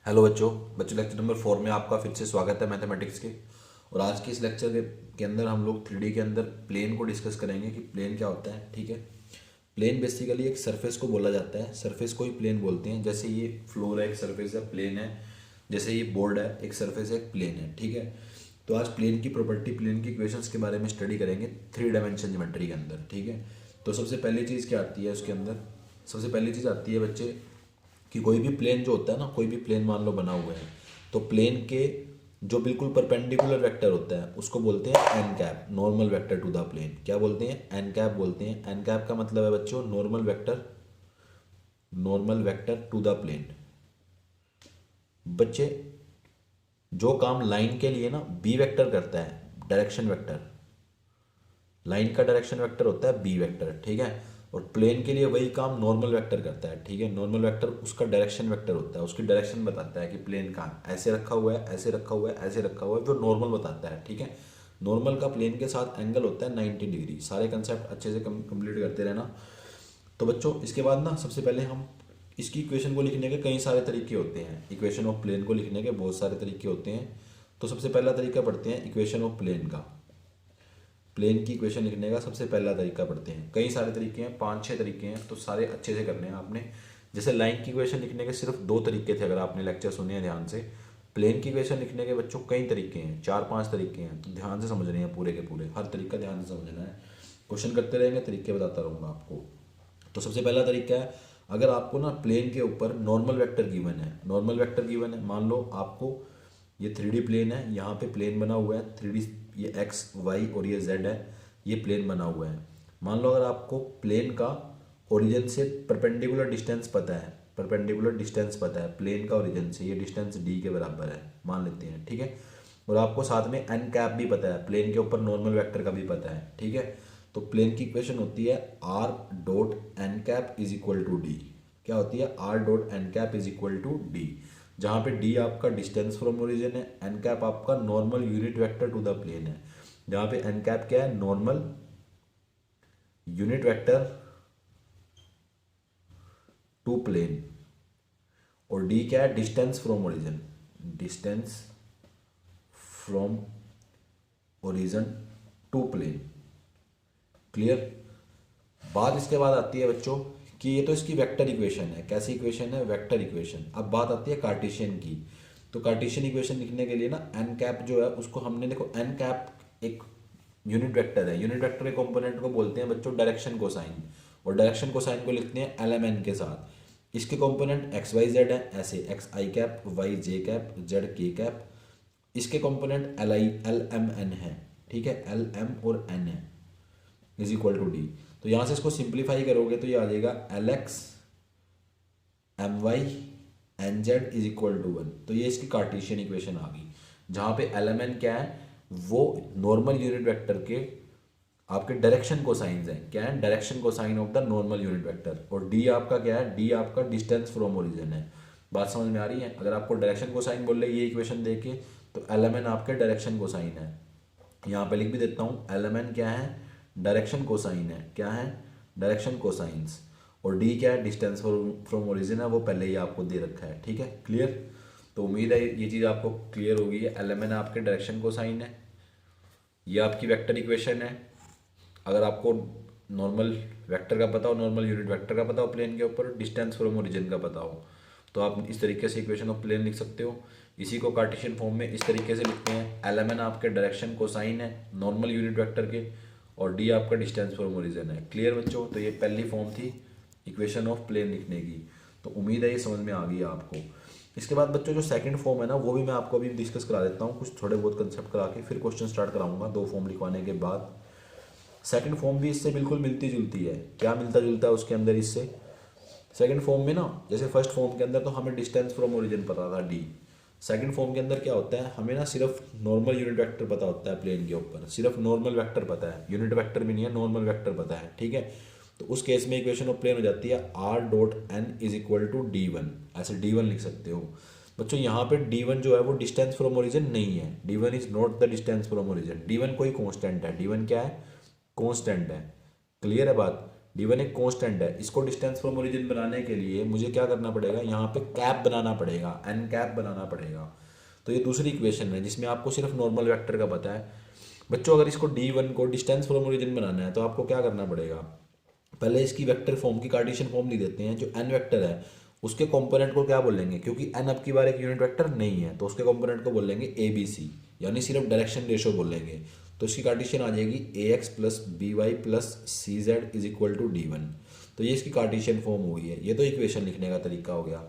Hello बच्चों बच्चों lecture number 4 में आपका फिर से स्वागत है मैथमेटिक्स के। और आज के इस लेक्चर के अंदर हम लोग 3D के अंदर प्लेन को डिस्कस करेंगे कि प्लेन क्या होता है। ठीक है, प्लेन बेसिकली एक सरफेस को बोला जाता है, सरफेस को ही प्लेन बोलते हैं। जैसे ये फ्लोर है, एक सरफेस है, प्लेन है। जैसे ये बोर्ड है, एक सरफेस है, एक प्लेन है। ठीक है, तो आज प्लेन की प्रॉपर्टी, प्लेन की इक्वेशंस के बारे में स्टडी करेंगे 3 डायमेंशन ज्योमेट्री के अंदर। ठीक है, तो सबसे पहली चीज़ क्या आती है उसके अंदर? सबसे पहली चीज़ आती है बच्चे कि कोई भी प्लेन जो होता है ना, कोई भी प्लेन मान लो बना हुआ है, तो प्लेन के जो बिल्कुल परपेंडिकुलर वेक्टर होता है उसको बोलते हैं N cap, normal vector to the plane. क्या बोलते हैं? एन कैप बोलते हैं। एन कैप का मतलब है बच्चों normal vector, normal vector to the plane. बच्चे जो काम लाइन के लिए ना बी वेक्टर करता है, डायरेक्शन वेक्टर, लाइन का डायरेक्शन वेक्टर होता है बी वेक्टर। ठीक है, और प्लेन के लिए वही काम नॉर्मल वेक्टर करता है। ठीक है, नॉर्मल वेक्टर उसका डायरेक्शन वेक्टर होता है, उसकी डायरेक्शन बताता है कि प्लेन कहाँ ऐसे रखा हुआ है, ऐसे रखा हुआ है, ऐसे रखा हुआ है, जो नॉर्मल बताता है। ठीक है, नॉर्मल का प्लेन के साथ एंगल होता है 90 डिग्री। सारे कंसेप्ट अच्छे से कंप्लीट करते रहना। तो बच्चों इसके बाद ना सबसे पहले हम इसकी इक्वेशन को लिखने के कई सारे तरीके होते हैं। इक्वेशन ऑफ प्लेन को लिखने के बहुत सारे तरीके होते हैं। तो सबसे पहला तरीका पढ़ते हैं इक्वेशन ऑफ प्लेन का। प्लेन की इक्वेशन लिखने का सबसे पहला तरीका पढ़ते हैं। कई सारे तरीके हैं, 5-6 तरीके हैं, तो सारे अच्छे से करने हैं आपने। जैसे लाइन की इक्वेशन लिखने के सिर्फ 2 तरीके थे, अगर आपने लेक्चर सुने हैं ध्यान से। प्लेन की इक्वेशन लिखने के बच्चों कई तरीके हैं, 4-5 तरीके हैं, तो ध्यान से समझने हैं पूरे के पूरे, हर तरीका ध्यान से समझना है। क्वेश्चन करते रहेंगे, तरीके बताता रहूँगा आपको। तो सबसे पहला तरीका है, अगर आपको ना प्लेन के ऊपर नॉर्मल वेक्टर गिवन है, नॉर्मल वेक्टर गिवन है, मान लो आपको ये 3D प्लेन है, यहाँ पे प्लेन बना हुआ है 3D, ये एक्स वाई और ये जेड है, ये प्लेन बना हुआ है। मान लो अगर आपको प्लेन का ओरिजिन से परपेंडिकुलर डिस्टेंस पता है, परपेंडिकुलर डिस्टेंस पता है प्लेन का ओरिजिन से, ये डिस्टेंस डी के बराबर है मान लेते हैं। ठीक है, और आपको साथ में एन कैप भी पता है, प्लेन के ऊपर नॉर्मल वेक्टर का भी पता है। ठीक है, तो प्लेन की इक्वेशन होती है R dot N cap is equal to D. क्या होती है? R dot N cap is equal to D, जहाँ पे डी आपका डिस्टेंस फ्रॉम ओरिजिन है, एन कैप आपका normal unit vector to the plane है। जहाँ पे एन कैप क्या है? Normal unit vector to plane, और डी क्या है? Distance from origin, distance from origin to plane. Clear? बात इसके बाद आती है बच्चों कि ये तो इसकी वेक्टर इक्वेशन है। कैसी इक्वेशन है? Vector equation. अब बात आती है कार्टेशियन की। तो कार्टेशियन इक्वेशन लिखने के लिए ना एन कैप जो है उसको हमने, देखो एन कैप एक यूनिट वेक्टर है, यूनिट वेक्टर के कंपोनेंट को बोलते हैं बच्चों डायरेक्शन कोसाइन, और डायरेक्शन कोसाइन को लिखते हैं एल एम एन के साथ। इसके कंपोनेंट एक्स वाई जेड है, ऐसे X I cap, Y J cap, Z K cap. इसके component L I L M N है। ठीक है, एल एम और एन है, इज इक्वल टू डी। तो यहाँ से इसको सिंप्लीफाई करोगे तो ये आ जाएगा L X M Y N Z is equal to 1। तो ये इसकी कार्टेशियन इक्वेशन आ गई, जहाँ पे एल एम एन क्या है? वो नॉर्मल यूनिट वेक्टर के आपके डायरेक्शन कोसाइंस हैं। क्या है? Direction cosine of the normal unit vector. और डी आपका क्या है? डी आपका डिस्टेंस फ्रॉम ओरिजिन है। बात समझ में आ रही है? अगर आपको डायरेक्शन कोसाइन बोल रहे ये इक्वेशन देके, तो एल एम एन आपके डायरेक्शन कोसाइन है। यहाँ पे लिख भी देता हूँ, एल एम एन क्या है? डायरेक्शन कोसाइन है। क्या है? Direction cosines. और डी क्या है? डिस्टेंस फ्रॉम ओरिजिन है, वो पहले ही आपको दे रखा है। ठीक है, क्लियर? तो उम्मीद है ये चीज़ आपको क्लियर होगी है। एल एम एन आपके डायरेक्शन कोसाइन है, ये आपकी वेक्टर इक्वेशन है। अगर आपको नॉर्मल वेक्टर का पता हो, नॉर्मल यूनिट वेक्टर का पता हो प्लेन के ऊपर, डिस्टेंस फ्रॉम ओरिजिन का पता हो, तो आप इस तरीके से इक्वेशन ऑफ प्लेन लिख सकते हो। इसी को कार्टेशियन फॉर्म में इस तरीके से लिखते हैं, एल एम एन आपके डायरेक्शन कोसाइन है नॉर्मल यूनिट वेक्टर के, और डी आपका डिस्टेंस फ्रॉम ओरिजिन है। क्लियर बच्चों? तो ये पहली फॉर्म थी इक्वेशन ऑफ प्लेन लिखने की। तो उम्मीद है ये समझ में आ गई आपको। इसके बाद बच्चों जो सेकंड फॉर्म है ना, वो भी मैं आपको अभी डिस्कस करा देता हूँ, कुछ थोड़े बहुत कंसेप्ट करा के फिर क्वेश्चन स्टार्ट कराऊंगा 2 फॉर्म लिखवाने के बाद। सेकंड फॉर्म भी इससे बिल्कुल मिलती जुलती है। क्या मिलता जुलता है उसके अंदर इससे? सेकंड फॉर्म में ना, जैसे फर्स्ट फॉर्म के अंदर तो हमें डिस्टेंस फ्रॉम ओरिजिन पता था डी, सेकंड फॉर्म के अंदर क्या होता है? हमें ना सिर्फ नॉर्मल यूनिट वेक्टर पता होता है प्लेन के ऊपर, सिर्फ नॉर्मल वेक्टर पता है, यूनिट वेक्टर भी नहीं है, नॉर्मल वेक्टर पता है। ठीक है, तो उस केस में इक्वेशन ऑफ प्लेन हो जाती है R dot N is equal to D one. ऐसे डी वन लिख सकते हो बच्चों। यहाँ पे डी वन जो है वो डिस्टेंस फ्रॉम ओरिजिन नहीं है, D one is not the distance from origin. D one कोई कॉन्स्टेंट है, डी वन क्या है? कॉन्स्टेंट है। क्लियर है बात? d1 एक कांस्टेंट है, इसको डिस्टेंस फ्रॉम ओरिजिन बनाने के लिए मुझे क्या करना पड़ेगा, यहाँ पे कैप बनाना पड़ेगा, एन कैप बनाना पड़ेगा। तो ये दूसरी इक्वेशन है जिसमें आपको सिर्फ नॉर्मल वेक्टर का पता है। बच्चों अगर इसको d1 को डिस्टेंस फ्रॉम ओरिजिन बनाना है तो आपको क्या करना पड़ेगा, पहले इसकी वेक्टर फॉर्म की कार्टेशियन फॉर्म लिख देते हैं। जो एन वेक्टर है उसके कंपोनेंट को क्या बोलेंगे, क्योंकि एन अब की बार एक यूनिट वेक्टर नहीं है तो उसके कंपोनेंट को बोलेंगे ए बी सी, यानी सिर्फ डायरेक्शन रेशो बोलेंगे। तो इसकी कार्टेशियन आ जाएगी a x plus b y plus c z is equal to d1। तो ये इसकी कार्टेशियन फॉर्म हुई है। ये तो इक्वेशन लिखने का तरीका हो गया।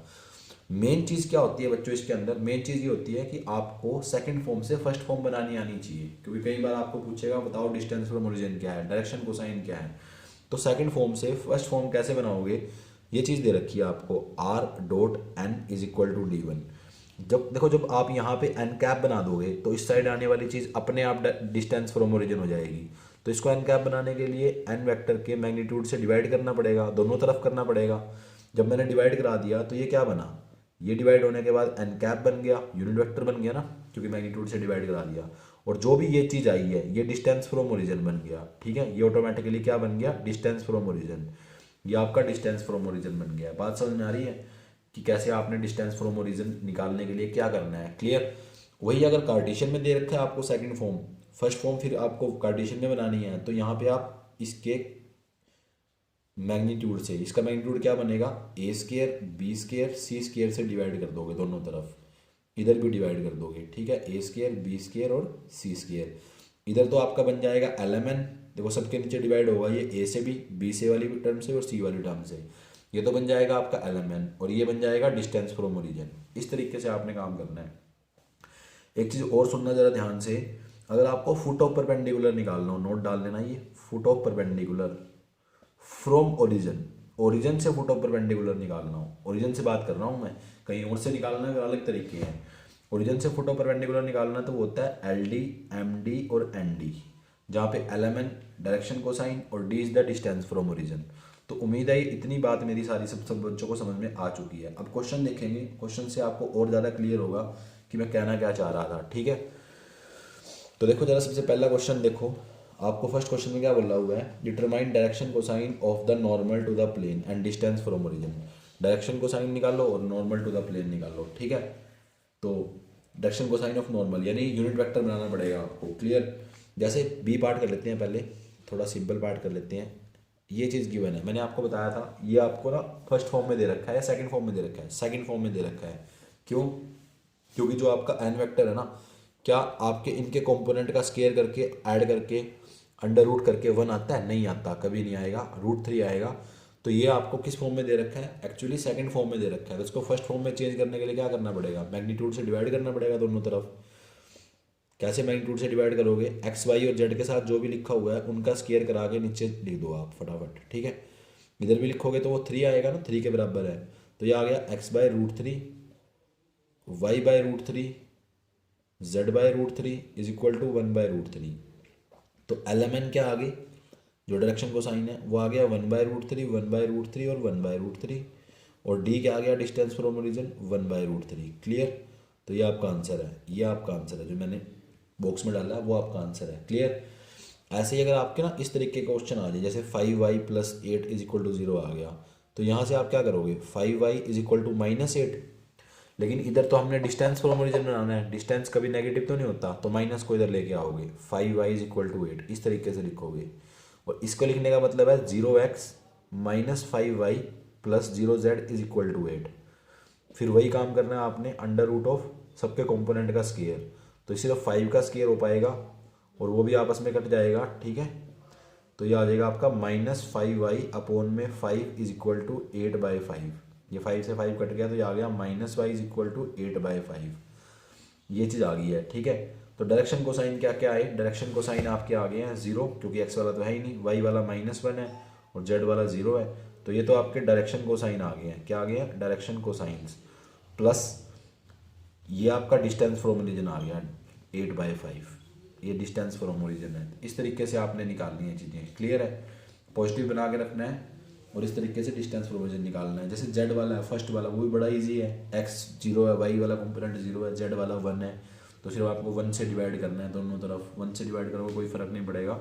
मेन चीज़ क्या होती है बच्चों इसके अंदर, मेन चीज़ ये होती है कि आपको सेकंड फॉर्म से फर्स्ट फॉर्म बनानी आनी चाहिए, क्योंकि कई बार आपको पूछेगा बताओ डिस्टेंस फ्रॉम ओरिजिन क्या है, डायरेक्शन कोसाइन क्या है। तो सेकंड फॉर्म से फर्स्ट फॉर्म कैसे बनाओगे, ये चीज़ दे रखी है आपको, R dot N is equal to d1। जब देखो जब आप यहाँ पे एन कैप बना दोगे तो इस साइड आने वाली चीज़ अपने आप डिस्टेंस फ्रॉम ओरिजिन हो जाएगी। तो इसको एन कैप बनाने के लिए एन वेक्टर के मैग्नीट्यूड से डिवाइड करना पड़ेगा, दोनों तरफ करना पड़ेगा। जब मैंने डिवाइड करा दिया तो ये क्या बना, ये डिवाइड होने के बाद एन कैप बन गया, यूनिट वेक्टर बन गया ना, क्योंकि मैग्नीट्यूड से डिवाइड करा दिया। और जो भी ये चीज़ आई है ये डिस्टेंस फ्रॉम ओरिजिन बन गया। ठीक है, ये ऑटोमेटिकली क्या बन गया, डिस्टेंस फ्रॉम ओरिजिन। ये आपका डिस्टेंस फ्रॉम ओरिजिन बन गया। बात समझ में आ रही है कि कैसे आपने डिस्टेंस फ्रॉम ओरिजिन निकालने के लिए क्या करना है, क्लियर। वही अगर कार्टेशियन में दे रखा है आपको सेकंड फॉर्म, फर्स्ट फॉर्म फिर आपको कार्टेशियन में बनानी है, तो यहाँ पे आप इसके मैग्नीट्यूड से, इसका मैग्नीट्यूड क्या बनेगा, ए स्केयर बी स्केयर सी स्केयर से डिवाइड कर दोगे दोनों तरफ, इधर भी डिवाइड कर दोगे। ठीक है, ए स्केयर बी स्केयर और सी स्केयर। इधर तो आपका बन जाएगा एल एम एन, देखो सबके नीचे डिवाइड होगा, ये ए से भी, बी से वाली टर्म से और सी वाली टर्म से। ये तो बन जाएगा आपका एल एम एन और ये बन जाएगा डिस्टेंस फ्रॉम ओरिजिन। इस तरीके से आपने काम करना है। एक चीज़ और सुनना ज़रा ध्यान से, अगर आपको फुट ऑफ परपेंडिकुलर निकालना हो, नोट डाल लेना, ये foot of perpendicular from origin, origin से फुट ऑफ परपेंडिकुलर निकालना हो, ओरिजिन से बात कर रहा हूँ मैं, कहीं और से निकालना है अलग तरीके हैं। ओरिजिन से फुट ऑफ परपेंडिकुलर निकालना तो वो होता है एल डी एम डी और एन डी, जहाँ पे L M N direction cosine और D is the distance from origin. तो उम्मीद है इतनी बात मेरी सारी सब बच्चों को समझ में आ चुकी है। अब क्वेश्चन देखेंगे, क्वेश्चन से आपको और ज़्यादा क्लियर होगा कि मैं कहना क्या चाह रहा था। ठीक है, तो देखो जरा सबसे पहला क्वेश्चन देखो, आपको फर्स्ट क्वेश्चन में क्या बोला हुआ है, determine direction cosine of the normal to the plane and distance from origin. Direction cosine निकालो और नॉर्मल टू द प्लेन निकालो। ठीक है, तो डायरेक्शन कोसाइन ऑफ नॉर्मल यानी यूनिट वेक्टर बनाना पड़ेगा आपको, क्लियर। जैसे बी पार्ट कर लेते हैं, पहले थोड़ा सिंपल पार्ट कर लेते हैं। ये चीज़ गिवन है, मैंने आपको बताया था, ये आपको ना फर्स्ट फॉर्म में दे रखा है या सेकंड फॉर्म में दे रखा है, सेकंड फॉर्म में दे रखा है। क्यों, क्योंकि जो आपका एन वेक्टर है ना, क्या आपके इनके कंपोनेंट का स्केयर करके ऐड करके अंडर रूट करके 1 आता है, नहीं आता, कभी नहीं आएगा, √3 आएगा। तो ये आपको किस फॉर्म में दे रखा है, एक्चुअली सेकंड फॉर्म में दे रखा है। तो इसको फर्स्ट फॉर्म में चेंज करने के लिए क्या करना पड़ेगा, मैग्नीट्यूड से डिवाइड करना पड़ेगा दोनों तरफ। कैसे मैग्नीट्यूड से डिवाइड करोगे, एक्स वाई और जेड के साथ जो भी लिखा हुआ है उनका स्केयर करा के नीचे लिख दो आप फटाफट। ठीक है, इधर भी लिखोगे तो वो 3 आएगा ना, 3 के बराबर है। तो ये आ गया x/√3 y/√3 z/√3 is equal to 1/√3। तो एलएमएन क्या आ गई, जो डायरेक्शन को साइन है वो आ गया 1/√3 1/√3 और 1/√3, और डी क्या आ गया, डिस्टेंस फ्रॉम ओरिजिन 1/√3। क्लियर, तो ये आपका आंसर है, ये आपका आंसर है जो मैंने बॉक्स में डाला है वो आपका आंसर है। क्लियर, ऐसे ही अगर आपके ना इस तरीके का क्वेश्चन आ जाए, जैसे 5y + 8 इज इक्वल टू 0 आ गया, तो यहाँ से आप क्या करोगे, 5y इज इक्वल टू -8, लेकिन इधर तो हमने डिस्टेंस फ्रॉम ओरिजिन बनाना है, डिस्टेंस कभी नेगेटिव तो नहीं होता, तो माइनस को इधर लेके आओगे, 5y इज इक्वल टू 8 इस तरीके से लिखोगे। और इसको लिखने का मतलब है 0x - 5y + 0z is equal to 8। फिर वही काम करना है आपने, √ऑफ सबके कंपोनेंट का स्केयर, तो सिर्फ 5 का स्केयर हो पाएगा और वो भी आपस में कट जाएगा। ठीक है, तो ये आ जाएगा आपका -5y अपॉन में 5 इज इक्वल टू 8/5। ये 5 से 5 कट गया तो ये आ गया -y इज इक्वल टू 8/5। ये चीज़ आ गई है। ठीक है, तो डायरेक्शन कोसाइन क्या क्या आए, डायरेक्शन कोसाइन आपके आ गए हैं 0, क्योंकि x वाला तो है ही नहीं, y वाला -1 है और z वाला 0 है। तो ये तो आपके डायरेक्शन कोसाइन आ गए हैं, क्या आ गए हैं, डायरेक्शन कोसाइंस, प्लस ये आपका डिस्टेंस फ्रॉम ओरिजिन आ गया 8/5, ये डिस्टेंस फ्रॉम ओरिजिन है। इस तरीके से आपने निकालनी है चीज़ें। क्लियर है, पॉजिटिव बना के रखना है और इस तरीके से डिस्टेंस फ्रॉम ओरिजिन निकालना है। जैसे जेड वाला है फर्स्ट वाला, वो भी बड़ा इजी है, x 0 है, y वाला कंपोनेंट 0 है, z वाला 1 है, तो सिर्फ आपको 1 से डिवाइड करना है, दोनों तरफ 1 से डिवाइड करोगे कोई फ़र्क नहीं पड़ेगा,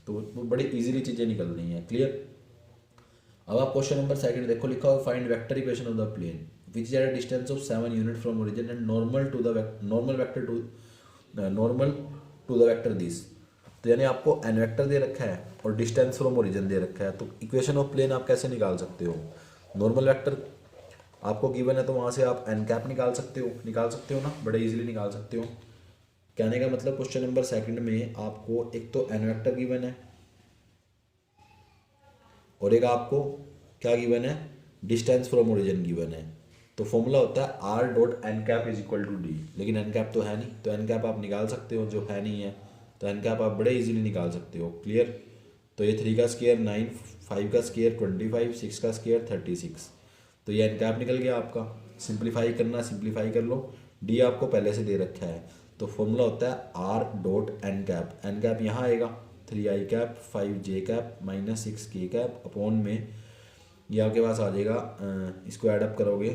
तो वो बड़ी ईजिली चीज़ें निकल रही हैं। क्लियर, अब आप क्वेश्चन नंबर सेकंड देखो, लिखा हुआ find vector equation of the plane which is at a distance of 7 unit from origin and normal to the vector this. तो यानी आपको एन वेक्टर दे रखा है और डिस्टेंस फ्रॉम ओरिजिन दे रखा है, तो इक्वेशन ऑफ प्लेन आप कैसे निकाल सकते हो? नॉर्मल वेक्टर आपको गिवन है तो वहाँ से आप एन कैप निकाल सकते हो ना, बड़े इजीली निकाल सकते हो। कहने का मतलब क्वेश्चन नंबर सेकंड में आपको एक तो एन वेक्टर गिवन है और एक आपको क्या गिवन है, डिस्टेंस फ्रॉम ओरिजिन गिवन है। तो फॉर्मूला होता है R dot N cap is equal to D, लेकिन एन कैप तो है नहीं, तो एन कैप आप निकाल सकते हो, जो है नहीं है तो एन कैप आप बड़े इजीली निकाल सकते हो। क्लियर? तो ये 3 का स्क्वायर 9, 5 का स्क्वायर 25, 6 का स्क्वायर 36, तो ये एन कैप निकल गया आपका। सिंप्लीफाई करना सिंप्लीफाई कर लो, डी आपको पहले से दे रखा है, तो फॉर्मूला होता है आर डॉट एन कैप यहाँ आएगा 3i cap 5j cap minus 6k cap upon में ये आपके पास आ जाएगा, इसको ऐडअप करोगे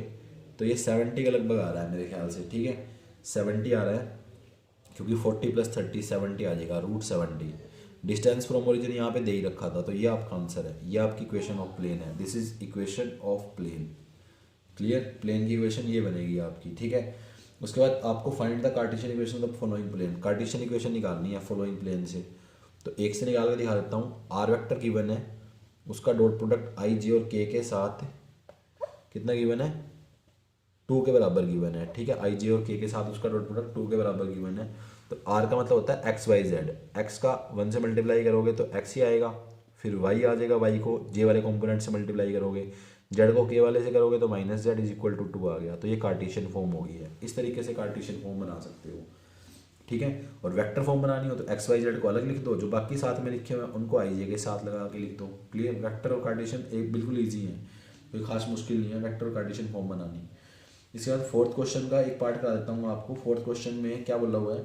तो ये 70 के लगभग आ रहा है मेरे ख्याल से, ठीक है 70 आ रहा है, क्योंकि 40 + 30 70 आ जाएगा, √70। डिस्टेंस फ्रॉम ओरिजिन यहाँ पे दे ही रखा था, तो ये आपका आंसर है, ये आपकी इक्वेशन ऑफ प्लेन है, this is equation of plane. Clear? Plane की इक्वेशन ये बनेगी आपकी, ठीक है। उसके बाद आपको find the cartesian equation of following plane, cartesian equation निकालनी है फॉलोइंग प्लेन से। तो एक से निकाल कर दिखा देता हूँ, आर वेक्टर गिवन है, उसका डॉट प्रोडक्ट आई जे और के साथ कितना गिवन है, 2 के बराबर गिवन है, ठीक है। आई जे और के साथ उसका डॉट प्रोडक्ट 2 के बराबर गिवन है। तो आर का मतलब होता है एक्स वाई जेड, एक्स का 1 से मल्टीप्लाई करोगे तो एक्स ही आएगा, फिर वाई आ जाएगा, वाई को जे वाले कॉम्पोनेंट से मल्टीप्लाई करोगे, जेड को के वाले से करोगे तो minus Z is equal to 2 आ गया। तो ये कार्टेशियन फॉर्म हो गई है, इस तरीके से कार्टेशियन फॉर्म बना सकते हो, ठीक है। और वेक्टर फॉर्म बनानी हो तो एक्स वाई जेड को अलग लिख दो, जो बाकी साथ में लिखे हुए हैं उनको आई जे के साथ लगा के लिख दो। क्लियर? वेक्टर और कार्टेशियन एक बिल्कुल ईजी है, कोई खास मुश्किल नहीं है वेक्टर और कार्टेशियन फॉर्म बनानी। इसके बाद फोर्थ क्वेश्चन का एक पार्ट करा देता हूँ आपको। फोर्थ क्वेश्चन में क्या बोला हुआ है,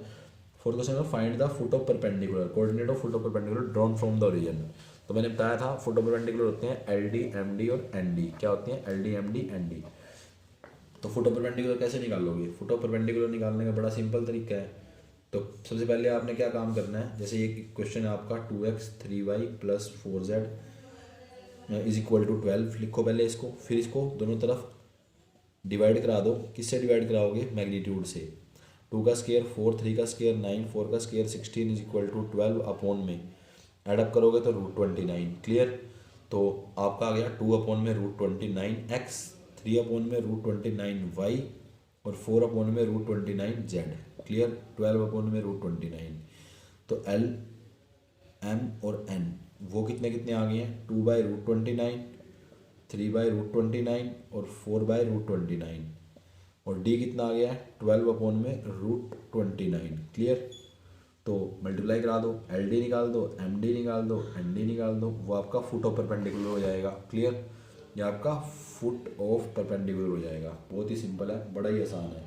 फोर्थ क्वेश्चन में find the foot of perpendicular, coordinate of foot of perpendicular drawn from the origin. तो मैंने बताया था फुट ऑफ परपेंडिकुलर होते हैं एल डी एम डी और एन डी। क्या होती हैं? L D M D N D. तो फुट ऑफ परपेंडिकुलर कैसे निकालोगे? फुट ऑफ परपेंडिकुलर निकालने का बड़ा सिंपल तरीका है। तो सबसे पहले आपने क्या काम करना है, जैसे ये क्वेश्चन है आपका 2x 3y + 4z is equal to 12, लिखो पहले इसको, फिर इसको दोनों तरफ डिवाइड करा दो। किससे डिवाइड कराओगे? मैग्नीट्यूड से। 2 का स्क्वायर 4, 3 का स्क्वायर 9, 4 का square 16 is equal to 12 upon में एडअप करोगे तो √29। क्लियर? तो आपका आ गया 2 अपॉन में √29x, 3 अपॉन में √29y और 4 अपॉन में √29z। क्लियर? 12 अपॉन में √29। तो L, M और N वो कितने कितने आ गए हैं? 2/√29, 3/√29 और 4/√29। और D कितना आ गया है? 12 अपॉन में √29। क्लियर? तो मल्टीप्लाई करा दो, एल डी निकाल दो, एम डी निकाल दो, एन डी निकाल दो, वो आपका फुट ऑफ परपेंडिकुलर हो जाएगा। क्लियर? ये आपका फुट ऑफ परपेंडिकुलर हो जाएगा। बहुत ही सिंपल है, बड़ा ही आसान है।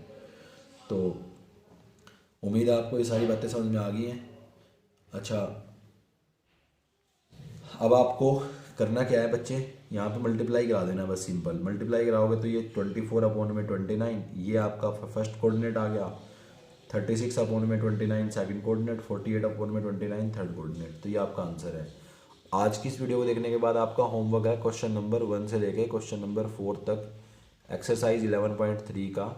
तो उम्मीद है आपको ये सारी बातें समझ में आ गई हैं। अच्छा, अब आपको करना क्या है बच्चे, यहाँ पे मल्टीप्लाई करा देना बस, सिंपल मल्टीप्लाई कराओगे तो ये 24 अपॉन में 29, ये आपका फर्स्ट कोऑर्डिनेट आ गया, 36 अपॉन में 29 सेकंड कोऑर्डिनेट, 48 अपॉन में 29 थर्ड कोऑर्डिनेट। तो ये आपका आंसर है। आज की इस वीडियो को देखने के बाद आपका होमवर्क है क्वेश्चन नंबर 1 से लेके क्वेश्चन नंबर 4 तक, एक्सरसाइज 11.3 का,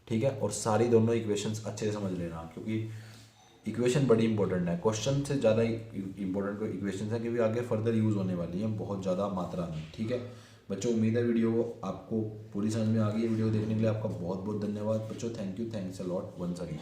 ठीक है। और सारी दोनों इक्वेशंस अच्छे से समझ लेना, क्योंकि इक्वेशन बड़ी इंपॉर्टेंट है, क्वेश्चन से ज़्यादा इंपॉर्टेंट इक्वेशन है, क्योंकि आगे फर्दर यूज़ होने वाली है बहुत ज़्यादा मात्रा में, ठीक है बच्चों। उम्मीद है वीडियो आपको पूरी समझ में आ गई है। वीडियो देखने के लिए आपका बहुत बहुत धन्यवाद बच्चों। Thank you, thanks a lot once again.